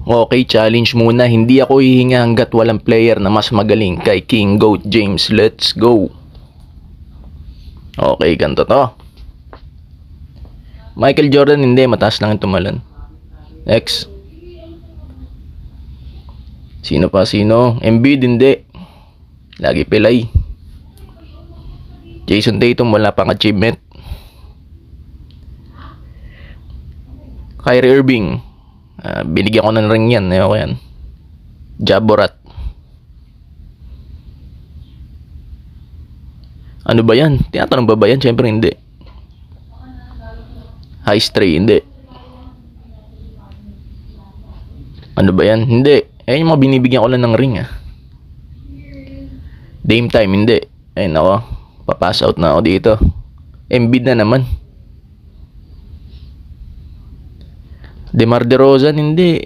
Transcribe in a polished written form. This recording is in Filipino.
Okay, challenge muna. Hindi ako hihinga hanggat walang player na mas magaling kay King Goat James. Let's go. Okay, ganito to. Michael Jordan hindi, mataas lang yung tumalon. Next. Sino pa? Sino? Embiid hindi. Lagi pilay. Jason Tatum wala pang achievement. Kyrie Irving. Binigyan ko ng ring yan. Ayoko yan. Ja Morant. Ano ba yan? Tinatanong ba yan? Siyempre hindi. High Stray, hindi. Ano ba yan? Hindi. Yung mga binibigyan ko lang ng ring Dame time, hindi. Ayun ako. Papass out na ako dito. Embiid na naman. DeMar DeRozan, hindi.